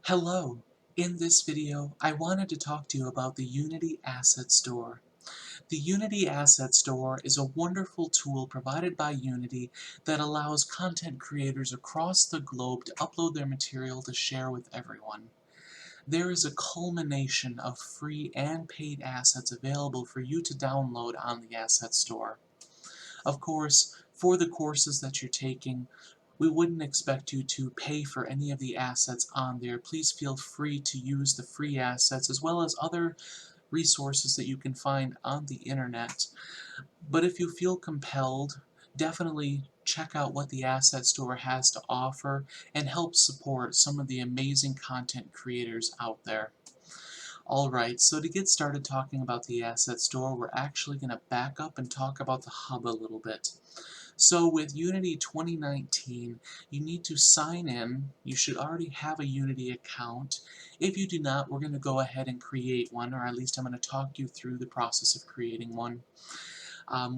Hello! In this video, I wanted to talk to you about the Unity Asset Store. The Unity Asset Store is a wonderful tool provided by Unity that allows content creators across the globe to upload their material to share with everyone. There is a culmination of free and paid assets available for you to download on the Asset Store. Of course, for the courses that you're taking, we wouldn't expect you to pay for any of the assets on there. Please feel free to use the free assets as well as other resources that you can find on the internet. But if you feel compelled, definitely check out what the Asset Store has to offer and help support some of the amazing content creators out there. Alright, so to get started talking about the Asset Store, we're actually going to back up and talk about the hub a little bit. So with Unity 2019, you need to sign in. You should already have a Unity account. If you do not, we're going to go ahead and create one, or at least I'm going to talk you through the process of creating one.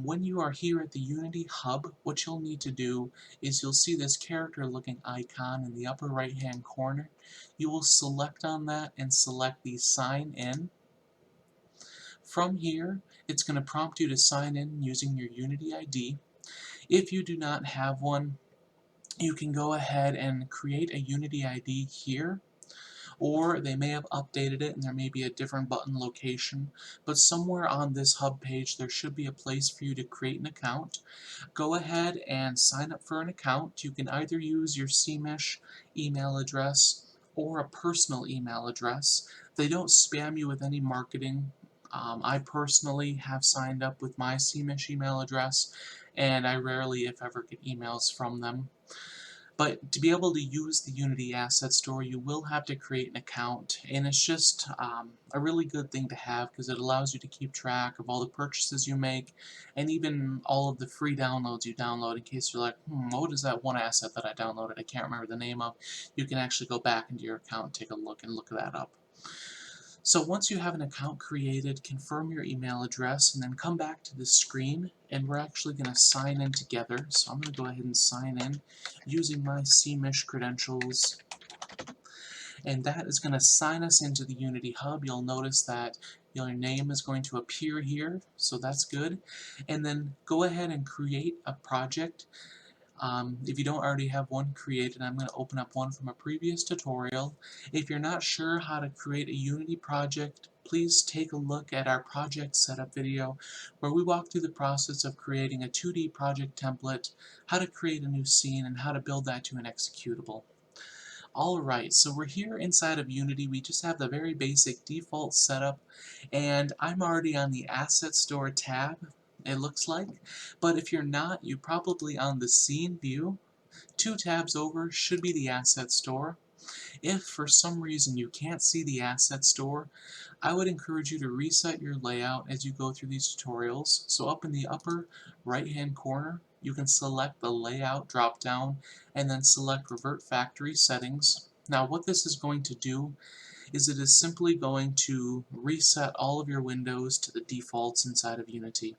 When you are here at the Unity Hub, what you'll need to do is you'll see this character looking icon in the upper right hand corner. You will select on that and select the Sign In. From here, it's going to prompt you to sign in using your Unity ID. If you do not have one, you can go ahead and create a Unity ID here, or they may have updated it and there may be a different button location, but somewhere on this hub page there should be a place for you to create an account. Go ahead and sign up for an account. You can either use your CMEsh email address or a personal email address. They don't spam you with any marketing. I personally have signed up with my CMEsh email address, and I rarely, if ever, get emails from them. But to be able to use the Unity Asset Store, you will have to create an account, and it's just a really good thing to have because it allows you to keep track of all the purchases you make and even all of the free downloads you download in case you're like, what is that one asset that I downloaded? I can't remember the name of. You can actually go back into your account and take a look and look that up. So once you have an account created, confirm your email address and then come back to the screen, and we're actually going to sign in together. So I'm going to go ahead and sign in using my CMEsh credentials, and that is going to sign us into the Unity Hub. You'll notice that your name is going to appear here, so that's good. And then go ahead and create a project. If you don't already have one created, I'm going to open up one from a previous tutorial. If you're not sure how to create a Unity project, please take a look at our project setup video where we walk through the process of creating a 2D project template, how to create a new scene, and how to build that to an executable. Alright, so we're here inside of Unity. We just have the very basic default setup, and I'm already on the Asset Store tab, it looks like. But if you're not, you're probably on the Scene view. 2 tabs over should be the Asset Store. If for some reason you can't see the Asset Store, I would encourage you to reset your layout as you go through these tutorials. So up in the upper right hand corner, you can select the Layout drop down and then select Revert Factory Settings. Now what this is going to do is it is simply going to reset all of your windows to the defaults inside of Unity.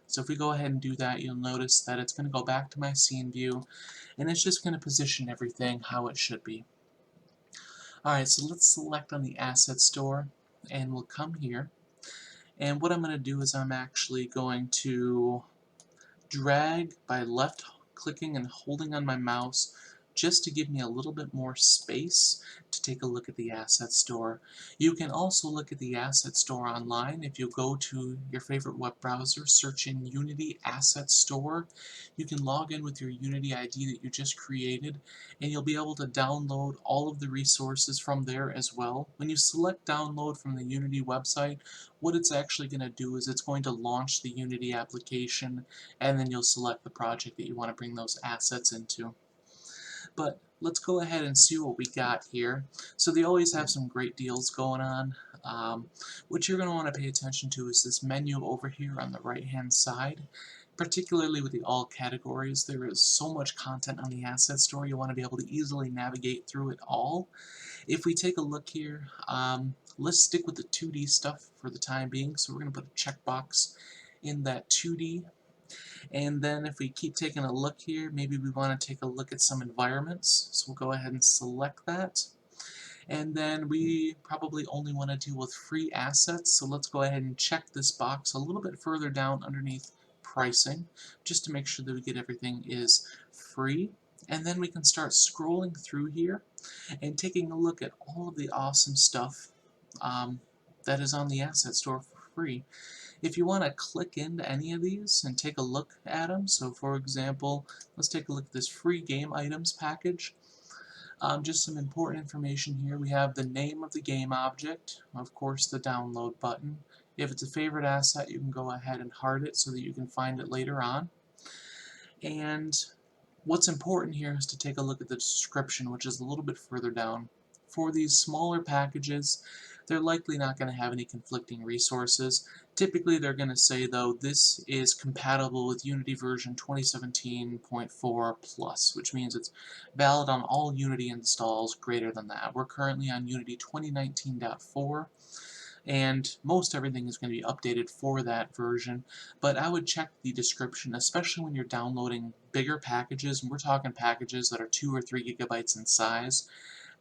So if we go ahead and do that, you'll notice that it's going to go back to my scene view, and it's just going to position everything how it should be. Alright, so let's select on the Asset Store, and we'll come here. And what I'm going to do is I'm actually going to drag by left clicking and holding on my mouse just to give me a little bit more space to take a look at the Asset Store. You can also look at the Asset Store online. If you go to your favorite web browser, search in Unity Asset Store, you can log in with your Unity ID that you just created, and you'll be able to download all of the resources from there as well. When you select download from the Unity website, what it's actually going to do is it's going to launch the Unity application, and then you'll select the project that you want to bring those assets into. But let's go ahead and see what we got here. So they always have some great deals going on. What you're going to want to pay attention to is this menu over here on the right hand side. Particularly with the all categories, there is so much content on the Asset Store, you want to be able to easily navigate through it all. If we take a look here, let's stick with the 2D stuff for the time being, so we're going to put a checkbox in that 2D. And then if we keep taking a look here, maybe we want to take a look at some environments. So we'll go ahead and select that. And then we probably only want to deal with free assets, so let's go ahead and check this box a little bit further down underneath pricing, just to make sure that we get everything is free. And then we can start scrolling through here and taking a look at all of the awesome stuff um, that is on the asset store for free. If you want to click into any of these and take a look at them, so for example, let's take a look at this free game items package. Just some important information here. We have the name of the game object, of course the download button. If it's a favorite asset, you can go ahead and heart it so that you can find it later on. And what's important here is to take a look at the description, which is a little bit further down. For these smaller packages, they're likely not going to have any conflicting resources. Typically they're going to say, though, this is compatible with Unity version 2017.4 plus, which means it's valid on all Unity installs greater than that. We're currently on Unity 2019.4, and most everything is going to be updated for that version, but I would check the description, especially when you're downloading bigger packages, and we're talking packages that are 2 or 3 gigabytes in size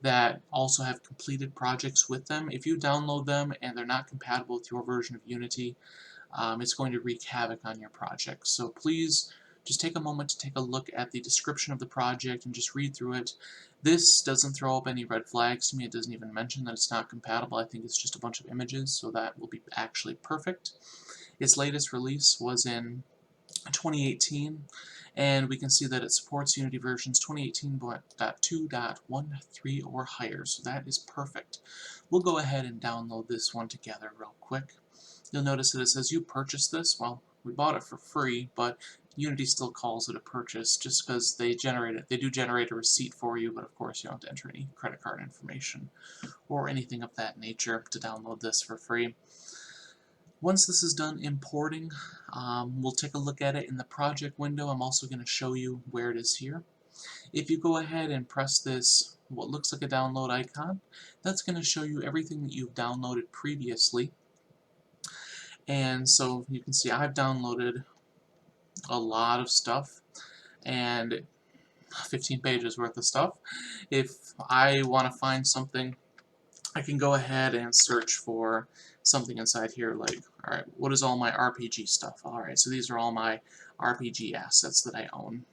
that also have completed projects with them. If you download them and they're not compatible with your version of Unity, it's going to wreak havoc on your project. So please just take a moment to take a look at the description of the project and just read through it. This doesn't throw up any red flags to me. It doesn't even mention that it's not compatible. I think it's just a bunch of images, so that will be actually perfect. Its latest release was in 2018, and we can see that it supports Unity versions 2018.2.13 or higher, so that is perfect. We'll go ahead and download this one together real quick. You'll notice that it says you purchased this. Well, we bought it for free, but Unity still calls it a purchase just because they do generate a receipt for you, but of course you don't have to enter any credit card information or anything of that nature to download this for free. Once this is done importing, we'll take a look at it in the project window. I'm also going to show you where it is here. If you go ahead and press this, what looks like a download icon, that's going to show you everything that you've downloaded previously. And so you can see I've downloaded a lot of stuff, and 15 pages worth of stuff. If I want to find something, I can go ahead and search for something inside here, like, alright, what is all my RPG stuff? Alright, so these are all my RPG assets that I own.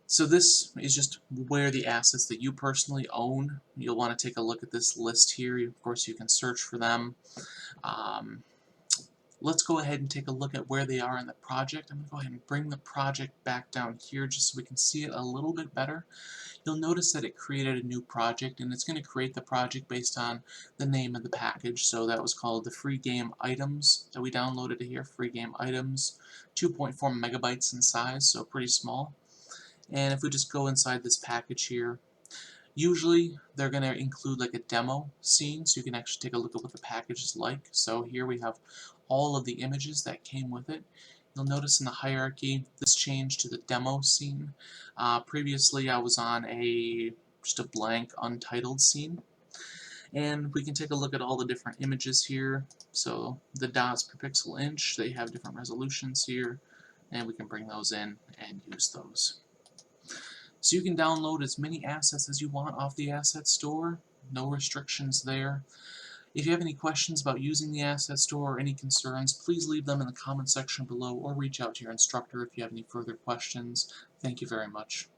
So this is just where the assets that you personally own. You'll want to take a look at this list here. Of course, you can search for them. Let's go ahead and take a look at where they are in the project. I'm going to go ahead and bring the project back down here just so we can see it a little bit better. You'll notice that it created a new project, and it's going to create the project based on the name of the package. So that was called the Free Game Items that we downloaded here. Free Game Items, 2.4 megabytes in size, so pretty small. And if we just go inside this package here, usually they're going to include like a demo scene, so you can actually take a look at what the package is like. So here we have all of the images that came with it. You'll notice in the hierarchy this changed to the demo scene. Previously I was on just a blank untitled scene. And we can take a look at all the different images here. So the dots per pixel inch, they have different resolutions here, and we can bring those in and use those. So you can download as many assets as you want off the asset store, no restrictions there. If you have any questions about using the asset store or any concerns, please leave them in the comment section below or reach out to your instructor if you have any further questions. Thank you very much.